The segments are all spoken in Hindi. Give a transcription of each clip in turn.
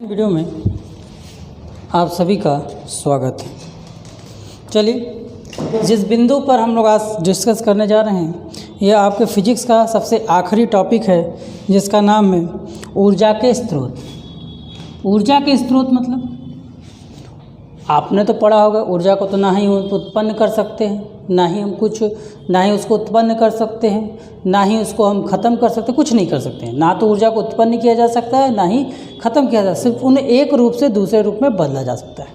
वीडियो में आप सभी का स्वागत है। चलिए, जिस बिंदु पर हम लोग आज डिस्कस करने जा रहे हैं यह आपके फिजिक्स का सबसे आखिरी टॉपिक है, जिसका नाम है ऊर्जा के स्रोत। ऊर्जा के स्रोत मतलब आपने तो पढ़ा होगा, ऊर्जा को तो ना ही उत्पन्न कर सकते हैं, ना ही उसको उत्पन्न कर सकते हैं, ना ही उसको हम ख़त्म कर सकते हैं, कुछ नहीं कर सकते हैं। ना तो ऊर्जा को उत्पन्न किया जा सकता है, ना ही ख़त्म किया जा सकता है, सिर्फ उन्हें एक रूप से दूसरे रूप में बदला जा सकता है।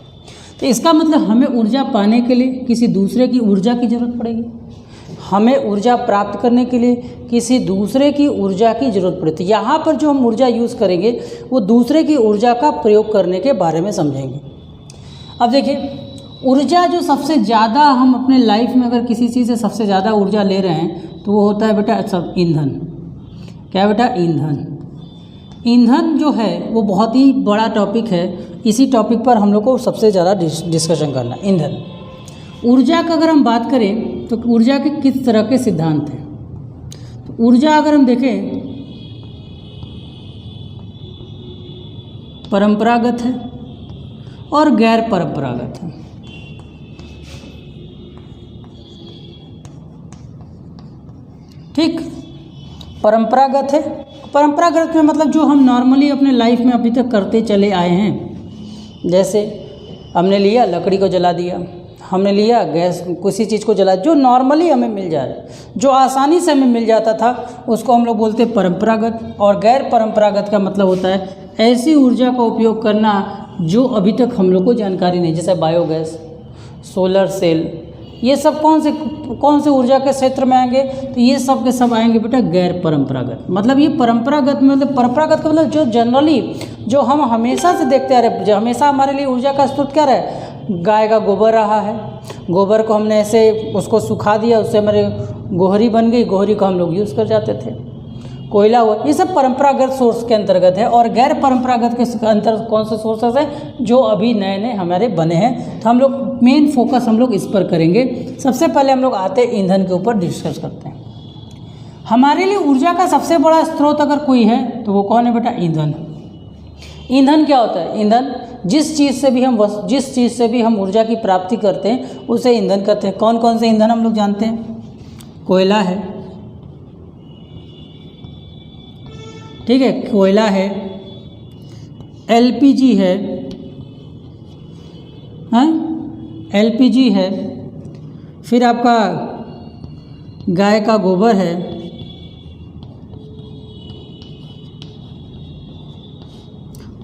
तो इसका मतलब हमें ऊर्जा पाने के लिए किसी दूसरे की ऊर्जा की ज़रूरत पड़ेगी, हमें ऊर्जा प्राप्त करने के लिए किसी दूसरे की ऊर्जा की ज़रूरत पड़ती है। यहाँ पर जो हम ऊर्जा यूज़ करेंगे वो दूसरे की ऊर्जा का प्रयोग करने के बारे में समझेंगे। अब देखिए, ऊर्जा जो सबसे ज़्यादा हम अपने लाइफ में अगर किसी चीज़ से सबसे ज़्यादा ऊर्जा ले रहे हैं तो वो होता है बेटा सब ईंधन। क्या बेटा? ईंधन। ईंधन जो है वो बहुत ही बड़ा टॉपिक है। इसी टॉपिक पर हम लोग को सबसे ज़्यादा डिस्कशन करना है, ईंधन। ऊर्जा का अगर हम बात करें तो ऊर्जा के किस तरह के सिद्धांत हैं। तो ऊर्जा अगर हम देखें, परंपरागत है और गैर परंपरागत है। ठीक, परंपरागत है। परंपरागत में मतलब जो हम नॉर्मली अपने लाइफ में अभी तक करते चले आए हैं, जैसे हमने लिया लकड़ी को जला दिया, हमने लिया गैस, किसी चीज़ को जला, जो नॉर्मली हमें मिल जा रहा है, जो आसानी से हमें मिल जाता था, उसको हम लोग बोलते हैं परंपरागत। और गैर परंपरागत का मतलब होता है ऐसी ऊर्जा का उपयोग करना जो अभी तक हम लोग को जानकारी नहीं, जैसे बायोगैस, सोलर सेल, ये सब कौन से ऊर्जा के क्षेत्र में आएंगे? तो ये सब के सब आएंगे बेटा गैर परंपरागत। मतलब ये परंपरागत मतलब परंपरागत का मतलब जो जनरली जो हम हमेशा से देखते आ रहे, जो हमेशा हमारे लिए ऊर्जा का स्रोत क्या रहा है? गाय का गोबर रहा है। गोबर को हमने ऐसे उसको सुखा दिया, उससे हमारे गोहरी बन गई, गोहरी को हम लोग यूज़ कर जाते थे। कोयला हुआ, ये सब परंपरागत सोर्स के अंतर्गत है। और गैर परंपरागत के अंतर कौन से सोर्सेस हैं जो अभी नए नए हमारे बने हैं। तो हम लोग मेन फोकस हम लोग इस पर करेंगे। सबसे पहले हम लोग आते हैं ईंधन के ऊपर डिस्कस करते हैं। हमारे लिए ऊर्जा का सबसे बड़ा स्रोत अगर कोई है तो वो कौन है बेटा? ईंधन। ईंधन क्या होता है? ईंधन जिस चीज़ से भी हम ऊर्जा की प्राप्ति करते हैं उसे ईंधन कहते हैं। कौन कौन से ईंधन हम लोग जानते हैं? कोयला है, ठीक है, कोयला है, एलपीजी है, हाँ एलपीजी है, फिर आपका गाय का गोबर है,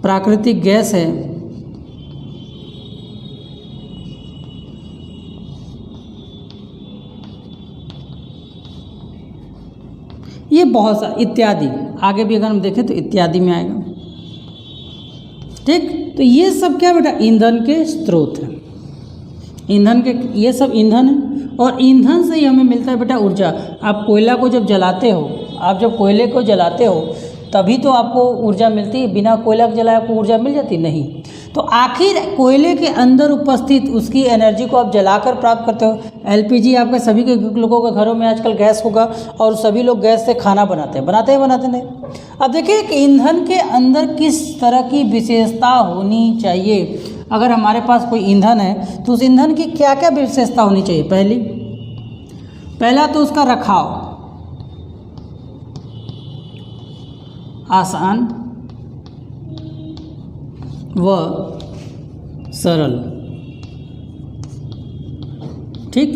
प्राकृतिक गैस है, ये बहुत सा इत्यादि, आगे भी अगर हम देखें तो इत्यादि में आएगा। ठीक, तो ये सब क्या बेटा? ईंधन के स्रोत हैं। ईंधन के ये सब ईंधन है और ईंधन से ही हमें मिलता है बेटा ऊर्जा। आप कोयला को जब जलाते हो, आप जब कोयले को जलाते हो तभी तो आपको ऊर्जा मिलती है। बिना कोयला के जलाए आपको ऊर्जा मिल जाती? नहीं। तो आखिर कोयले के अंदर उपस्थित उसकी एनर्जी को आप जलाकर प्राप्त करते हो। एलपीजी आपके सभी के लोगों के घरों में आजकल गैस होगा और सभी लोग गैस से खाना बनाते नहीं। अब देखिए कि ईंधन के अंदर किस तरह की विशेषता होनी चाहिए। अगर हमारे पास कोई ईंधन है तो उस ईंधन की क्या क्या विशेषता होनी चाहिए? पहला तो उसका रखाव, आसान व सरल। ठीक,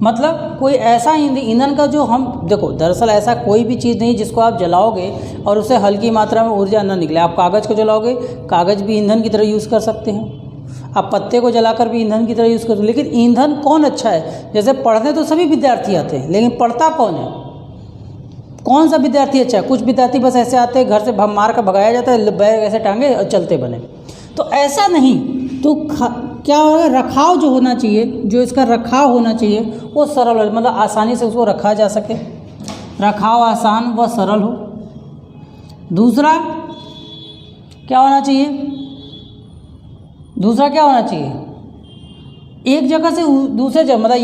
मतलब कोई ऐसा ईंधन का जो हम देखो, दरअसल ऐसा कोई भी चीज़ नहीं जिसको आप जलाओगे और उससे हल्की मात्रा में ऊर्जा न निकले। आप कागज़ को जलाओगे, कागज़ भी ईंधन की तरह यूज़ कर सकते हैं। आप पत्ते को जलाकर भी ईंधन की तरह यूज़ कर सकते हैं। लेकिन ईंधन कौन अच्छा है? जैसे पढ़ने तो सभी विद्यार्थी आते हैं, लेकिन पढ़ता कौन है? कौन सा विद्यार्थी अच्छा है? कुछ विद्यार्थी बस ऐसे आते हैं, घर से मार कर भगाया जाता है, बैग ऐसे टांगे और चलते बने। तो ऐसा नहीं। तो क्या होगा? रखाव जो होना चाहिए, जो इसका रखाव होना चाहिए वो सरल हो, मतलब आसानी से उसको रखा जा सके। रखाव आसान व सरल हो। दूसरा क्या होना चाहिए? एक जगह से दूसरे जगह, मतलब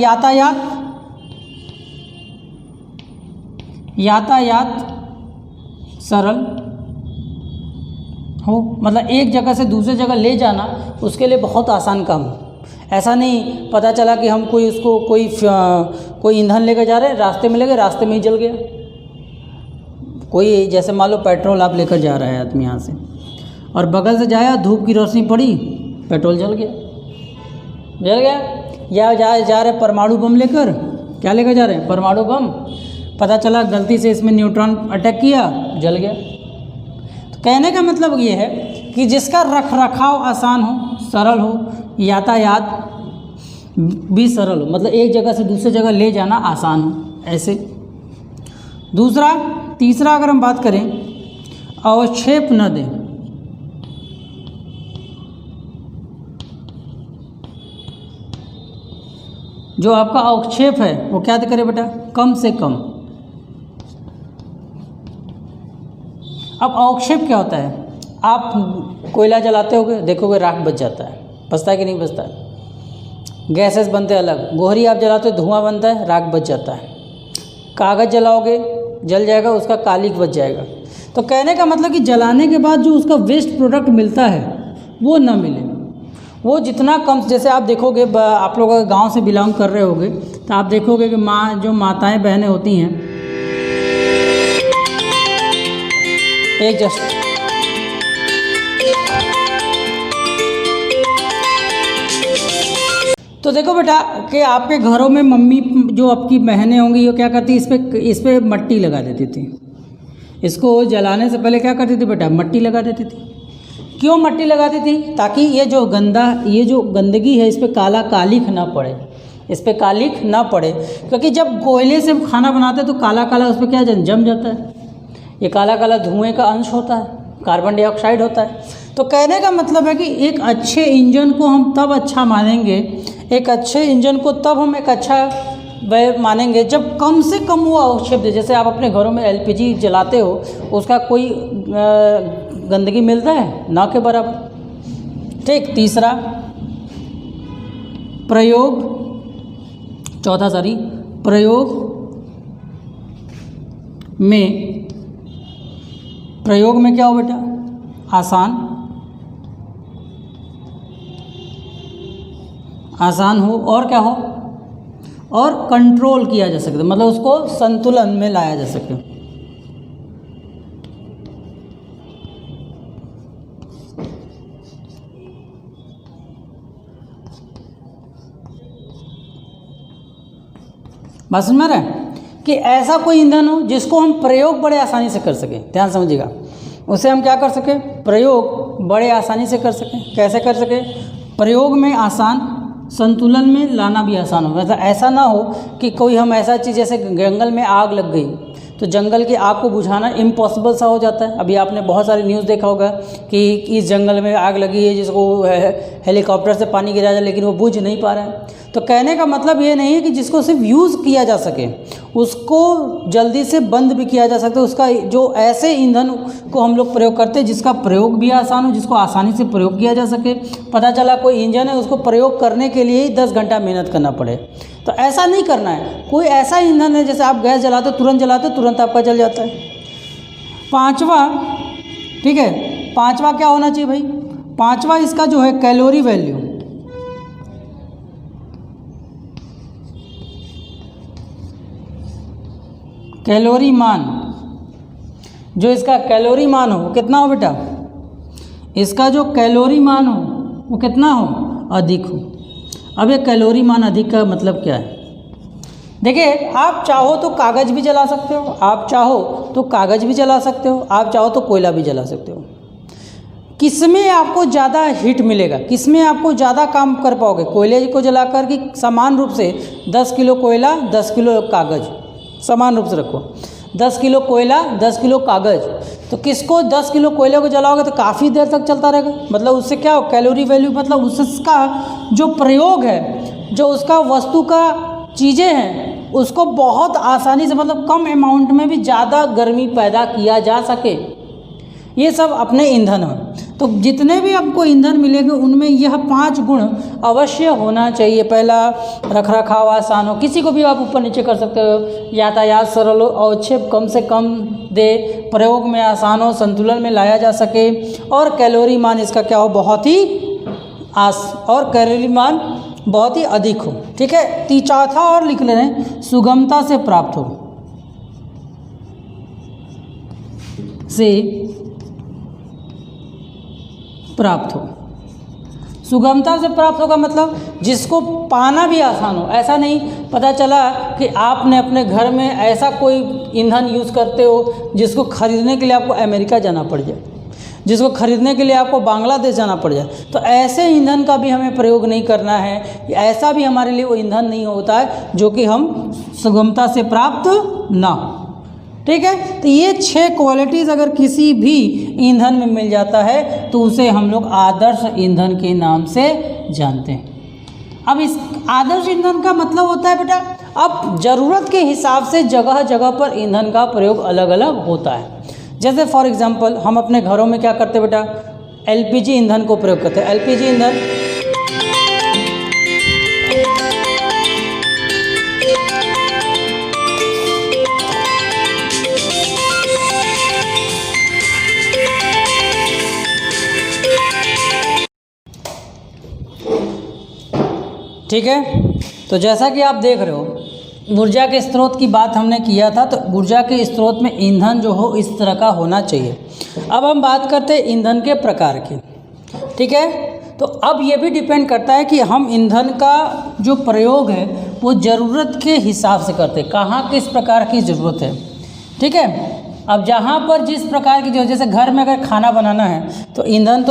यातायात सरल हो, मतलब एक जगह से दूसरे जगह ले जाना उसके लिए बहुत आसान काम हो। ऐसा नहीं पता चला कि हम कोई ईंधन लेकर जा रहे हैं, रास्ते में ले गए, रास्ते में ही जल गया। कोई जैसे मान लो पेट्रोल आप लेकर जा रहा है आदमी यहाँ से, और बगल से जाया, धूप की रोशनी पड़ी, पेट्रोल जल गया। या जा रहे परमाणु बम लेकर, क्या लेकर जा रहे हैं, परमाणु बम, पता चला गलती से इसमें न्यूट्रॉन अटैक किया, जल गया। तो कहने का मतलब ये है कि जिसका रख रखाव आसान हो, सरल हो, यातायात भी सरल हो, मतलब एक जगह से दूसरी जगह ले जाना आसान हो, ऐसे। तीसरा अगर हम बात करें, अवक्षेप न दें। जो आपका अवक्षेप है वो क्या करे बेटा, कम से कम। अब अवक्षेप क्या होता है, आप कोयला जलाते होगे, देखोगे राख बच जाता है, बचता है कि नहीं बचता है। गैसेस बनते हैं अलग, गोहरी आप जलाते हो, धुआं बनता है, राख बच जाता है। कागज़ जलाओगे, जल जाएगा, उसका कालिक बच जाएगा। तो कहने का मतलब कि जलाने के बाद जो उसका वेस्ट प्रोडक्ट मिलता है वो ना मिले, वो जितना कम। जैसे आप देखोगे, आप लोग अगर गाँव से बिलोंग कर रहे होगे तो आप देखोगे कि जो माताएं बहनें होती हैं, एक जस्ट तो देखो बेटा कि आपके घरों में मम्मी जो आपकी बहनें होंगी, वो क्या करती, इस पे मट्टी लगा देती थी। इसको जलाने से पहले क्या करती थी बेटा, मट्टी लगा देती थी। क्यों मट्टी लगाती थी, ताकि ये जो गंदगी है, इस पे कालिख ना पड़े, इस पे कालिख ना पड़े। क्योंकि जब कोयले से खाना बनाते हैं तो काला काला उस पर क्या जम जाता है, ये काला काला धुएं का अंश होता है, कार्बन डाइऑक्साइड होता है। तो कहने का मतलब है कि एक अच्छे इंजन को हम तब अच्छा मानेंगे, एक अच्छे इंजन को तब हम एक अच्छा वह मानेंगे जब कम से कम वो अवक्षेप दे। जैसे आप अपने घरों में एलपीजी जलाते हो, उसका कोई गंदगी मिलता है ना के बराबर। ठीक, तीसरा प्रयोग में क्या हो बेटा, आसान हो, और क्या हो, और कंट्रोल किया जा सके, मतलब उसको संतुलन में लाया जा सके। बात समझ में आ रहा है कि ऐसा कोई ईंधन हो जिसको हम प्रयोग बड़े आसानी से कर सकें। ध्यान समझिएगा, उसे हम क्या कर सकें, प्रयोग बड़े आसानी से कर सकें। कैसे कर सकें, प्रयोग में आसान, संतुलन में लाना भी आसान हो। वैसा ऐसा ना हो कि कोई हम ऐसा चीज़, जैसे जंगल में आग लग गई तो जंगल की आग को बुझाना इम्पॉसिबल सा हो जाता है। अभी आपने बहुत सारी न्यूज़ देखा होगा कि इस जंगल में आग लगी है, जिसको हेलीकॉप्टर से पानी गिराया जाए, लेकिन वो बुझ नहीं पा रहा है। तो कहने का मतलब ये नहीं है कि जिसको सिर्फ यूज़ किया जा सके उसको जल्दी से बंद भी किया जा सकता है। उसका जो ऐसे ईंधन को हम लोग प्रयोग करते हैं जिसका प्रयोग भी आसान हो, जिसको आसानी से प्रयोग किया जा सके। पता चला कोई इंजन है, उसको प्रयोग करने के लिए ही 10 घंटा मेहनत करना पड़े, तो ऐसा नहीं करना है। कोई ऐसा ईंधन है, जैसे आप गैस जलाते हो, तुरंत आपका जल जाता है। पाँचवा, ठीक है, पाँचवा क्या होना चाहिए भाई, पाँचवा इसका जो है कैलोरी वैल्यू। कैलोरी मान, जो इसका कैलोरी मान हो वो कितना हो बेटा, इसका जो कैलोरी मान हो वो कितना हो, अधिक हो। अब ये कैलोरी मान अधिक का मतलब क्या है, देखिए, आप चाहो तो कागज़ भी जला सकते हो, आप चाहो तो कागज़ भी जला सकते हो, आप चाहो तो कोयला भी जला सकते हो। किसमें आपको ज़्यादा हिट मिलेगा, किसमें आपको ज़्यादा काम कर पाओगे, कोयले को जलाकर कि समान रूप से 10 किलो कोयला 10 किलो कागज़, समान रूप से रखो, 10 किलो कोयला 10 किलो कागज़, तो किसको 10 किलो कोयले को जलाओगे तो काफ़ी देर तक चलता रहेगा। मतलब उससे क्या हो, कैलोरी वैल्यू, मतलब उसका जो प्रयोग है, जो उसका वस्तु का चीज़ें हैं, उसको बहुत आसानी से, मतलब कम अमाउंट में भी ज़्यादा गर्मी पैदा किया जा सके। ये सब अपने ईंधन हैं। तो जितने भी आपको ईंधन मिलेंगे उनमें यह 5 गुण अवश्य होना चाहिए। पहला, रखरखाव आसान हो, किसी को भी आप ऊपर नीचे कर सकते हो, यातायात सरल हो, अवक्षेप कम से कम दे, प्रयोग में आसान हो, संतुलन में लाया जा सके और कैलोरी मान इसका क्या हो, बहुत ही और कैलोरी मान बहुत ही अधिक हो। ठीक है, चौथा और लिख ले रहे हैं, सुगमता से प्राप्त हो, सुगमता से प्राप्त होगा मतलब जिसको पाना भी आसान हो। ऐसा नहीं पता चला कि आपने अपने घर में ऐसा कोई ईंधन यूज़ करते हो जिसको खरीदने के लिए आपको अमेरिका जाना पड़ जाए, जिसको खरीदने के लिए आपको बांग्लादेश जाना पड़ जाए, तो ऐसे ईंधन का भी हमें प्रयोग नहीं करना है। ऐसा भी हमारे लिए वो ईंधन नहीं होता है जो कि हम सुगमता से प्राप्त ना हो। ठीक है, तो ये 6 क्वालिटीज़ अगर किसी भी ईंधन में मिल जाता है तो उसे हम लोग आदर्श ईंधन के नाम से जानते हैं। अब इस आदर्श ईंधन का मतलब होता है बेटा, अब ज़रूरत के हिसाब से जगह जगह पर ईंधन का प्रयोग अलग अलग होता है। जैसे फॉर एग्जांपल हम अपने घरों में क्या करते हैं बेटा, एलपीजी ईंधन को प्रयोग करते हैं। एलपीजी ईंधन ठीक है, तो जैसा कि आप देख रहे हो ऊर्जा के स्रोत की बात हमने किया था, तो ऊर्जा के स्रोत में ईंधन जो हो इस तरह का होना चाहिए। अब हम बात करते हैं ईंधन के प्रकार की। ठीक है, तो अब ये भी डिपेंड करता है कि हम ईंधन का जो प्रयोग है वो ज़रूरत के हिसाब से करते हैं, कहाँ किस प्रकार की ज़रूरत है। ठीक है, अब जहाँ पर जिस प्रकार की जैसे घर में अगर खाना बनाना है तो ईंधन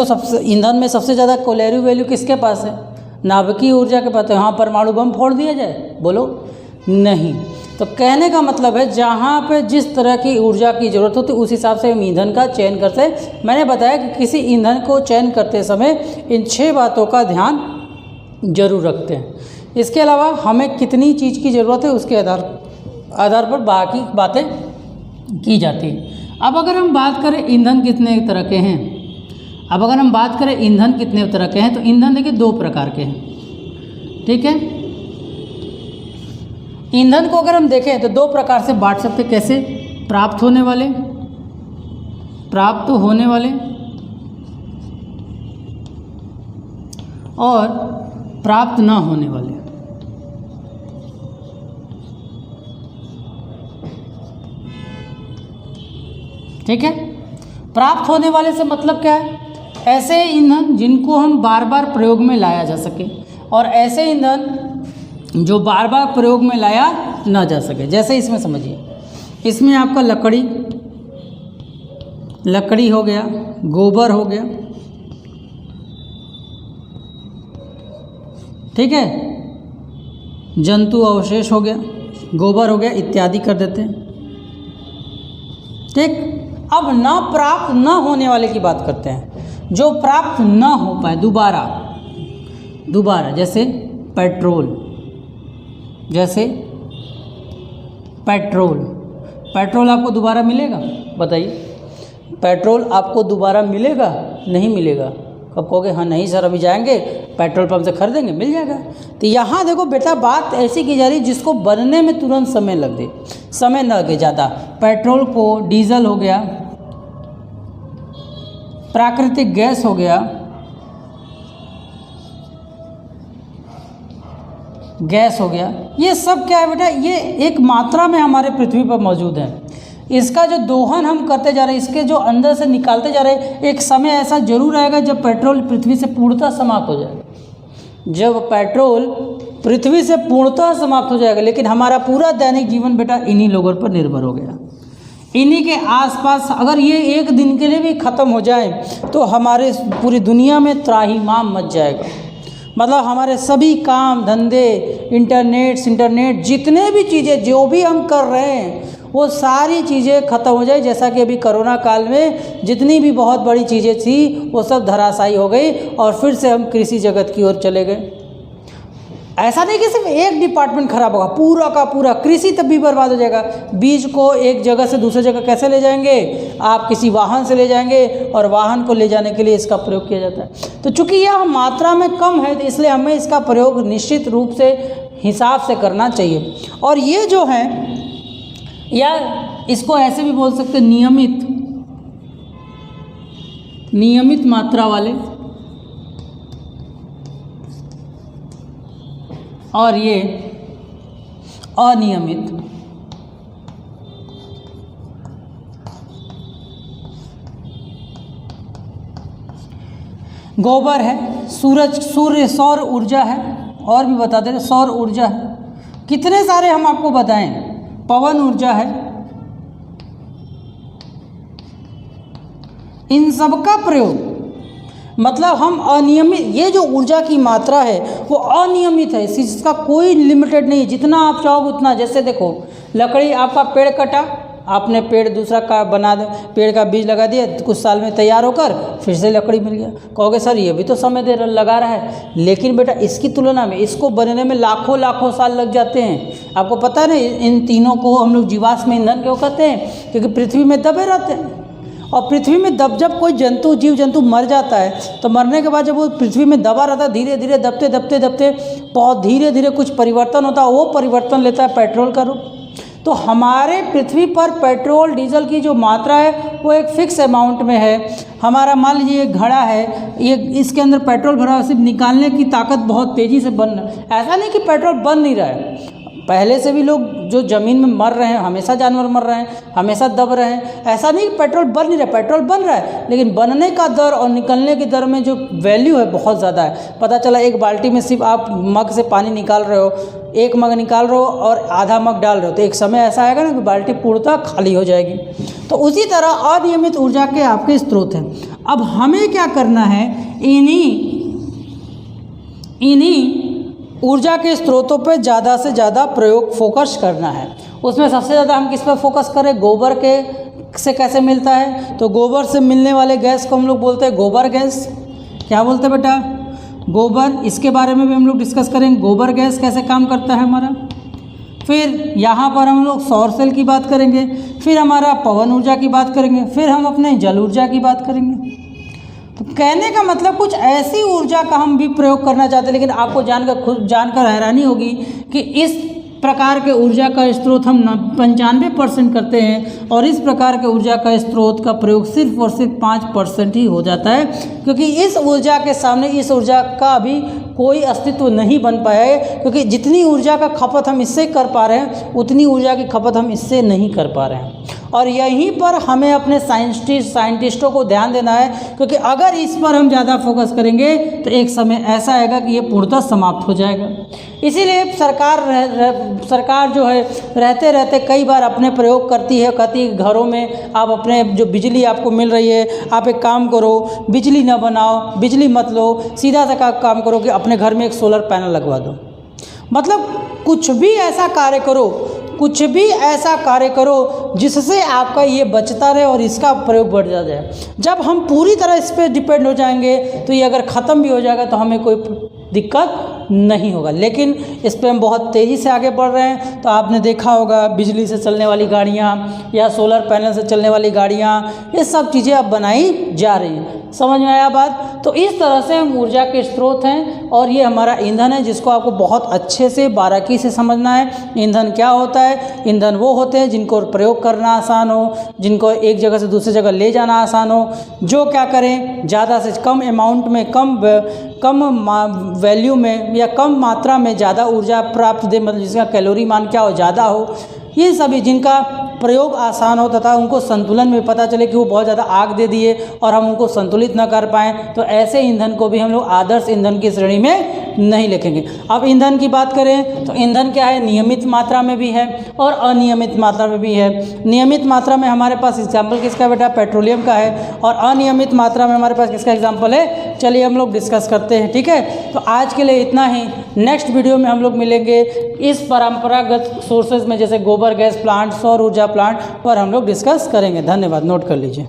में सबसे ज़्यादा कैलोरी वैल्यू किसके पास है, नाभिकीय ऊर्जा के पास है। हाँ, परमाणु बम फोड़ दिया जाए, बोलो नहीं। तो कहने का मतलब है जहाँ पे जिस तरह की ऊर्जा की ज़रूरत होती है उस हिसाब से हम ईंधन का चयन करते हैं। मैंने बताया कि किसी ईंधन को चयन करते समय इन 6 बातों का ध्यान जरूर रखते हैं। इसके अलावा हमें कितनी चीज़ की ज़रूरत है उसके आधार पर बाकी बातें की जाती हैं। अब अगर हम बात करें ईंधन कितने तरह के हैं, तो ईंधन देखिए 2 प्रकार के हैं। ठीक है, ईंधन को अगर हम देखें तो 2 प्रकार से बांट सकते हैं। कैसे, प्राप्त होने वाले और प्राप्त ना होने वाले। ठीक है, प्राप्त होने वाले से मतलब क्या है, ऐसे ईंधन जिनको हम बार बार प्रयोग में लाया जा सके और ऐसे ईंधन जो बार बार प्रयोग में लाया ना जा सके। जैसे इसमें समझिए, इसमें आपका लकड़ी हो गया, गोबर हो गया, ठीक है, जंतु अवशेष हो गया, गोबर हो गया इत्यादि कर देते हैं। ठीक, अब ना प्राप्त न होने वाले की बात करते हैं, जो प्राप्त न हो पाए दोबारा, जैसे पेट्रोल आपको दोबारा मिलेगा, बताइए, पेट्रोल आपको दोबारा मिलेगा, नहीं मिलेगा। कब कहोगे हाँ नहीं सर अभी जाएंगे पेट्रोल पंप से खरीदेंगे, मिल जाएगा। तो यहाँ देखो बेटा बात ऐसी की जा रही जिसको बनने में तुरंत समय लगे ज़्यादा। पेट्रोल को डीजल हो गया, प्राकृतिक गैस हो गया, ये सब क्या है बेटा, ये एक मात्रा में हमारे पृथ्वी पर मौजूद है। इसका जो दोहन हम करते जा रहे हैं, इसके जो अंदर से निकालते जा रहे हैं, एक समय ऐसा जरूर आएगा जब पेट्रोल पृथ्वी से पूर्णतः समाप्त हो जाएगा। जब पेट्रोल पृथ्वी से पूर्णतः समाप्त हो जाएगा, लेकिन हमारा पूरा दैनिक जीवन बेटा इन्हीं लोगों पर निर्भर हो गया। इन्हीं के आसपास अगर ये एक दिन के लिए भी ख़त्म हो जाए तो हमारे पूरी दुनिया में त्राहिमाम मच जाएगा। मतलब हमारे सभी काम धंधे, इंटरनेट जितने भी चीज़ें जो भी हम कर रहे हैं वो सारी चीज़ें ख़त्म हो जाए। जैसा कि अभी कोरोना काल में जितनी भी बहुत बड़ी चीज़ें थी वो सब धराशायी हो गई और फिर से हम कृषि जगत की ओर चले गए। ऐसा नहीं कि सिर्फ एक डिपार्टमेंट खराब होगा, पूरा का पूरा कृषि तब भी बर्बाद हो जाएगा। बीज को एक जगह से दूसरी जगह कैसे ले जाएंगे, आप किसी वाहन से ले जाएंगे और वाहन को ले जाने के लिए इसका प्रयोग किया जाता है। तो चूंकि यह मात्रा में कम है तो इसलिए हमें इसका प्रयोग निश्चित रूप से हिसाब से करना चाहिए। और ये जो है या इसको ऐसे भी बोल सकते हैं नियमित मात्रा वाले, और ये अनियमित। गोबर है, सूर्य सौर ऊर्जा है, और भी बता दे, सौर ऊर्जा है, कितने सारे हम आपको बताएं, पवन ऊर्जा है। इन सब का प्रयोग मतलब हम अनियमित, ये जो ऊर्जा की मात्रा है वो अनियमित है, इसका कोई लिमिटेड नहीं है, जितना आप चाहोगे उतना। जैसे देखो, लकड़ी, आपका पेड़ कटा, आपने पेड़ दूसरा का बना दे, पेड़ का बीज लगा दिया, कुछ साल में तैयार होकर फिर से लकड़ी मिल गया। कहोगे सर ये भी तो समय लगा रहा है, लेकिन बेटा इसकी तुलना में इसको बनने में लाखों साल लग जाते हैं। आपको पता है ना, इन तीनों को हम लोग जीवाश्म ईंधन क्यों कहते हैं? क्योंकि पृथ्वी में दबे रहते हैं, और पृथ्वी में जब कोई जीव जंतु मर जाता है तो मरने के बाद जब वो पृथ्वी में दबा रहता है, धीरे धीरे दबते बहुत धीरे धीरे कुछ परिवर्तन होता है, वो परिवर्तन लेता है पेट्रोल का रूप। तो हमारे पृथ्वी पर पेट्रोल डीजल की जो मात्रा है वो एक फिक्स अमाउंट में है। हमारा मान लीजिए एक घड़ा है, ये इसके अंदर पेट्रोल भरा, सिर्फ निकालने की ताकत बहुत तेज़ी से बन रहा है। ऐसा नहीं कि पेट्रोल बन नहीं रहा है, पहले से भी लोग जो ज़मीन में मर रहे हैं, हमेशा जानवर मर रहे हैं, हमेशा दब रहे हैं। ऐसा नहीं कि पेट्रोल बन नहीं रहा, पेट्रोल बन रहा है, लेकिन बनने का दर और निकलने की दर में जो वैल्यू है बहुत ज़्यादा है। पता चला एक बाल्टी में सिर्फ आप मग से पानी निकाल रहे हो, एक मग निकाल रहे हो और आधा मग डाल रहे हो, तो एक समय ऐसा आएगा ना कि बाल्टी पूर्णतः खाली हो जाएगी। तो उसी तरह अनियमित ऊर्जा के आपके स्रोत हैं। अब हमें क्या करना है, इन्हीं ऊर्जा के स्रोतों पे ज़्यादा से ज़्यादा फोकस करना है। उसमें सबसे ज़्यादा हम किस पर फोकस करें? गोबर के से कैसे मिलता है? तो गोबर से मिलने वाले गैस को हम लोग बोलते हैं गोबर गैस। क्या बोलते हैं बेटा? गोबर। इसके बारे में भी हम लोग डिस्कस करेंगे, गोबर गैस कैसे काम करता है हमारा। फिर यहाँ पर हम लोग सौर सेल की बात करेंगे, फिर हमारा पवन ऊर्जा की बात करेंगे, फिर हम अपने जल ऊर्जा की बात करेंगे। तो कहने का मतलब कुछ ऐसी ऊर्जा का हम भी प्रयोग करना चाहते हैं, लेकिन आपको जानकर हैरानी होगी कि इस प्रकार के ऊर्जा का स्रोत हम 95% करते हैं, और इस प्रकार के ऊर्जा का स्रोत का प्रयोग सिर्फ और सिर्फ 5% ही हो जाता है, क्योंकि इस ऊर्जा के सामने इस ऊर्जा का अभी कोई अस्तित्व नहीं बन पाया है। क्योंकि जितनी ऊर्जा का खपत हम इससे कर पा रहे हैं, उतनी ऊर्जा की खपत हम इससे नहीं कर पा रहे हैं। और यहीं पर हमें अपने साइंटिस्टों को ध्यान देना है, क्योंकि अगर इस पर हम ज़्यादा फोकस करेंगे तो एक समय ऐसा आएगा कि ये पूर्णतः समाप्त हो जाएगा। इसीलिए सरकार जो है रहते रहते कई बार अपने प्रयोग करती है, कहती है घरों में आप अपने जो बिजली आपको मिल रही है, आप एक काम करो, बिजली ना बनाओ, बिजली मत लो, सीधा सा काम करो कि अपने घर में एक सोलर पैनल लगवा दो। मतलब कुछ भी ऐसा कार्य करो जिससे आपका ये बचता रहे और इसका प्रयोग बढ़ जाए। जब हम पूरी तरह इस पर डिपेंड हो जाएंगे तो ये अगर ख़त्म भी हो जाएगा तो हमें कोई दिक्कत नहीं होगा। लेकिन इस पर हम बहुत तेज़ी से आगे बढ़ रहे हैं। तो आपने देखा होगा बिजली से चलने वाली गाड़ियाँ या सोलर पैनल से चलने वाली गाड़ियाँ, ये सब चीज़ें अब बनाई जा रही हैं। समझ में आया बात? तो इस तरह से हम ऊर्जा के स्रोत हैं, और ये हमारा ईंधन है जिसको आपको बहुत अच्छे से बारीकी से समझना है। ईंधन क्या होता है? ईंधन वो होते हैं जिनको प्रयोग करना आसान हो, जिनको एक जगह से दूसरी जगह ले जाना आसान हो, जो क्या करें ज़्यादा से कम अमाउंट में, कम वैल्यू में या कम मात्रा में ज़्यादा ऊर्जा प्राप्त दे, मतलब जिसका कैलोरी मान क्या हो, ज़्यादा हो। ये सभी जिनका प्रयोग आसान हो तथा उनको संतुलन में पता चले कि वो बहुत ज़्यादा आग दे दिए और हम उनको संतुलित न कर पाएँ, तो ऐसे ईंधन को भी हम लोग आदर्श ईंधन की श्रेणी में नहीं लिखेंगे। अब ईंधन की बात करें तो ईंधन क्या है? नियमित मात्रा में भी है और अनियमित मात्रा में भी है। नियमित मात्रा में हमारे पास एग्जाम्पल किसका बेटा? पेट्रोलियम का है। और अनियमित मात्रा में हमारे पास किसका एग्जाम्पल है? चलिए हम लोग डिस्कस करते हैं, ठीक है। तो आज के लिए इतना ही। नेक्स्ट वीडियो में हम लोग मिलेंगे इस परंपरागत सोर्सेज में, जैसे गोबर गैस प्लांट, सौर ऊर्जा प्लांट पर हम लोग डिस्कस करेंगे। धन्यवाद, नोट कर लीजिए।